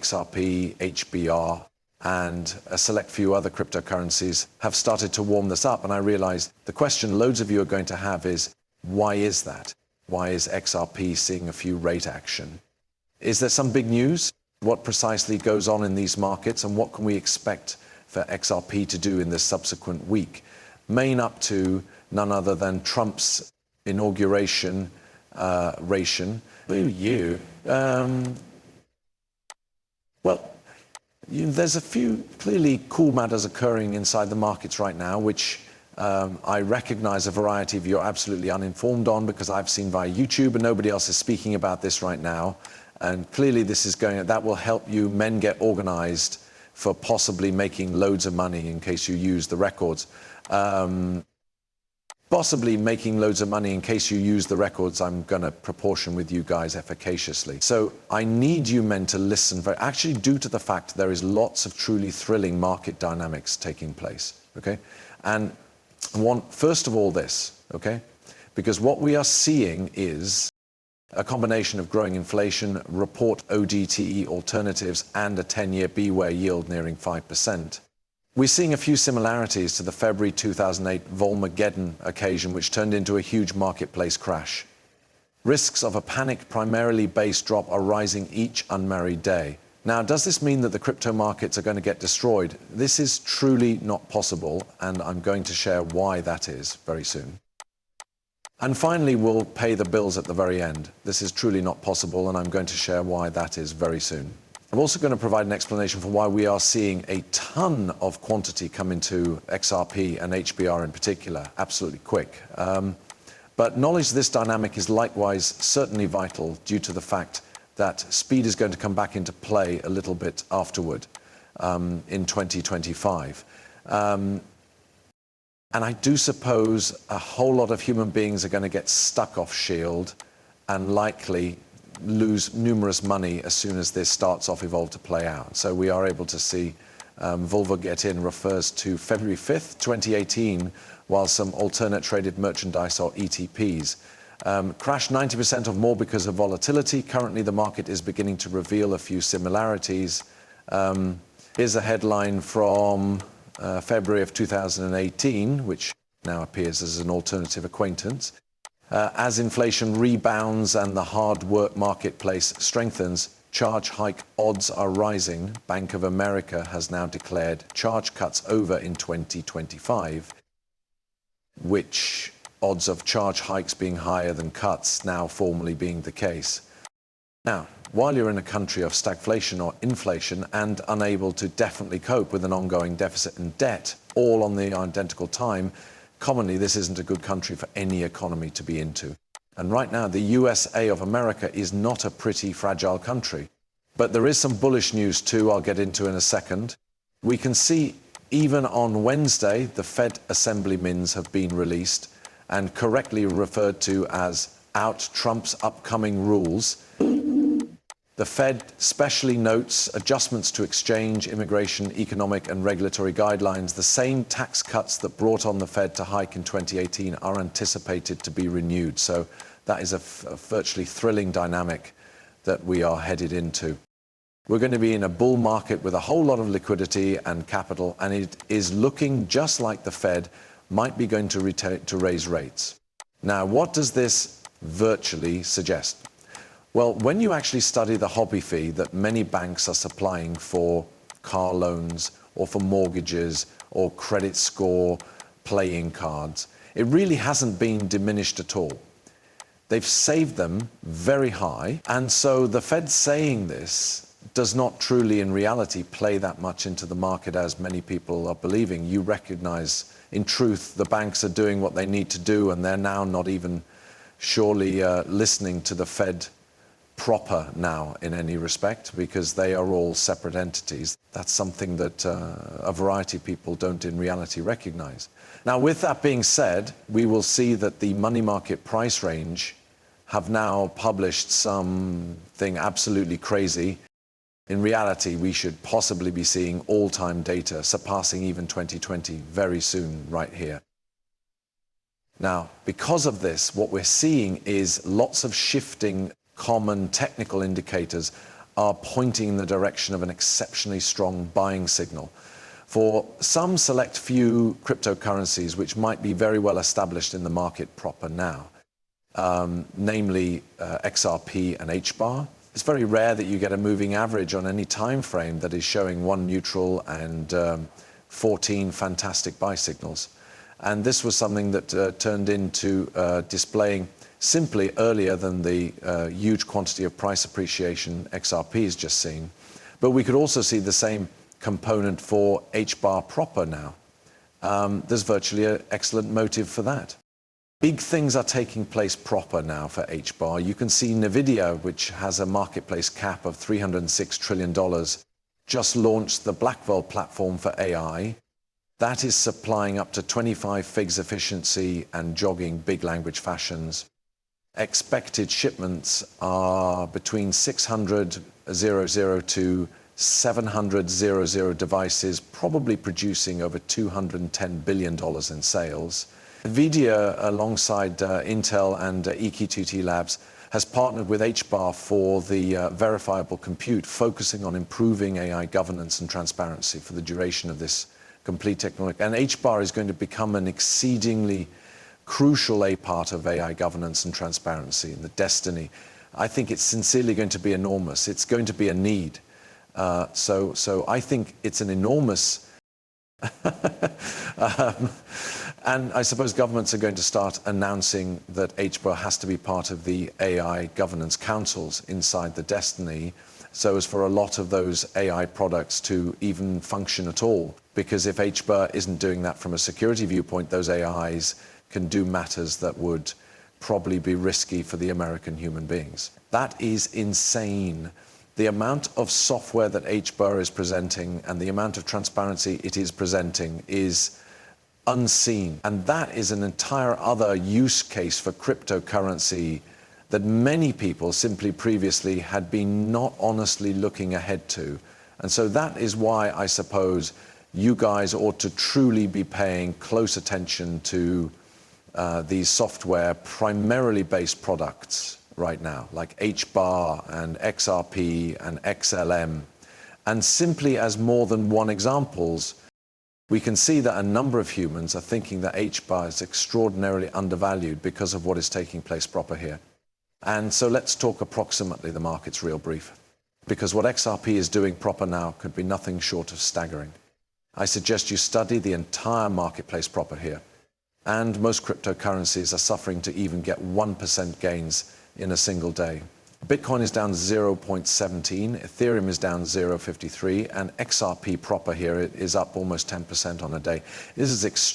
XRP, HBAR, and a select few other cryptocurrencies have started to warm this up. And I realized the question loads of you are going to have is, why is that? Why is XRP seeing a few rate action? Is there some big news? What precisely goes on in these markets, and what can we expect for XRP to do in this subsequent week? Main up to none other than Trump's inauguration. There's a few clearly cool matters occurring inside the markets right now, which I recognize a variety of you are absolutely uninformed on, because I've seen via YouTube and nobody else is speaking about this right now. And clearly that will help you men get organized for possibly making loads of money in case you use the records. Possibly making loads of money in case you use the records. I'm going to proportion with you guys efficaciously. So I need you men to listen actually due to the fact there is lots of truly thrilling market dynamics taking place, okay? And I want, first of all, this, okay? Because what we are seeing is a combination of growing inflation, report ODTE alternatives, and a 10-year beware yield nearing 5%. We're seeing a few similarities to the February 2008 Volmageddon occasion, which turned into a huge marketplace crash. Risks of a panic, primarily based drop are rising each unmarried day. Now, does this mean that the crypto markets are going to get destroyed? This is truly not possible, and I'm going to share why that is very soon. And finally, we'll pay the bills at the very end. This is truly not possible, and I'm going to share why that is very soon. I'm also going to provide an explanation for why we are seeing a ton of quantity come into XRP and HBAR in particular, absolutely quick. But knowledge of this dynamic is likewise certainly vital due to the fact that speed is going to come back into play a little bit afterward in 2025. And I do suppose a whole lot of human beings are going to get stuck off Shield and likely lose numerous money as soon as this starts off Evolve to play out. So we are able to see Vulva Get In refers to February 5th, 2018, while some alternate traded merchandise or ETPs crashed 90% or more because of volatility. Currently, the market is beginning to reveal a few similarities. Here's a headline from February of 2018, which now appears as an alternative acquaintance. As inflation rebounds and the hard work marketplace strengthens, charge hike odds are rising. Bank of America has now declared charge cuts over in 2025, which odds of charge hikes being higher than cuts now formally being the case. Now, while you're in a country of stagflation or inflation and unable to definitely cope with an ongoing deficit and debt, all on the identical time, commonly this isn't a good country for any economy to be into. And right now, the USA of America is not a pretty fragile country. But there is some bullish news too, I'll get into in a second. We can see even on Wednesday, the Fed assembly minutes have been released and correctly referred to as out Trump's upcoming rules. The Fed specially notes adjustments to exchange, immigration, economic and regulatory guidelines. The same tax cuts that brought on the Fed to hike in 2018 are anticipated to be renewed. So that is a virtually thrilling dynamic that we are headed into. We're going to be in a bull market with a whole lot of liquidity and capital, and it is looking just like the Fed might be going to raise rates. Now, what does this virtually suggest? Well, when you actually study the hobby fee that many banks are supplying for car loans or for mortgages or credit score playing cards, it really hasn't been diminished at all. They've saved them very high, and so the Fed saying this does not truly in reality play that much into the market as many people are believing. You recognize in truth the banks are doing what they need to do, and they're now not even surely listening to the Fed proper now in any respect, because they are all separate entities. That's something that a variety of people don't in reality recognize. Now, with that being said, we will see that the money market price range have now published something absolutely crazy. In reality, we should possibly be seeing all-time data surpassing even 2020 very soon right here. Now, because of this, what we're seeing is lots of shifting common technical indicators are pointing in the direction of an exceptionally strong buying signal. For some select few cryptocurrencies which might be very well established in the market proper now, namely XRP and HBAR. It's very rare that you get a moving average on any time frame that is showing one neutral and 14 fantastic buy signals. And this was something that turned into displaying simply earlier than the huge quantity of price appreciation XRP has just seen. But we could also see the same component for HBAR proper now. There's virtually an excellent motive for that. Big things are taking place proper now for HBAR. You can see NVIDIA, which has a marketplace cap of $306 trillion, just launched the Blackwell platform for AI. That is supplying up to 25 figs efficiency and jogging big language fashions. Expected shipments are between 600,000 to 700,000 devices, probably producing over $210 billion in sales. NVIDIA, alongside Intel and EQ2T Labs, has partnered with HBAR for the verifiable compute, focusing on improving AI governance and transparency for the duration of this complete technology. And HBAR is going to become an exceedingly crucial part of AI governance and transparency in the destiny. I think it's sincerely going to be enormous. It's going to be a need. So I think it's an enormous and I suppose governments are going to start announcing that HBAR has to be part of the AI governance councils inside the destiny, so as for a lot of those AI products to even function at all. Because if HBAR isn't doing that from a security viewpoint, those AIs can do matters that would probably be risky for the American human beings. That is insane. The amount of software that HBAR is presenting and the amount of transparency it is presenting is unseen. And that is an entire other use case for cryptocurrency that many people simply previously had been not honestly looking ahead to. And so that is why I suppose you guys ought to truly be paying close attention to these software primarily based products right now, like HBAR and XRP and XLM. And simply as more than one examples, we can see that a number of humans are thinking that HBAR is extraordinarily undervalued because of what is taking place proper here. And so let's talk approximately the market's real brief, because what XRP is doing proper now could be nothing short of staggering. I suggest you study the entire marketplace proper here. And most cryptocurrencies are suffering to even get 1% gains in a single day. Bitcoin is down 0.17, Ethereum is down 0.53, and XRP proper here is up almost 10% on a day. This is extreme.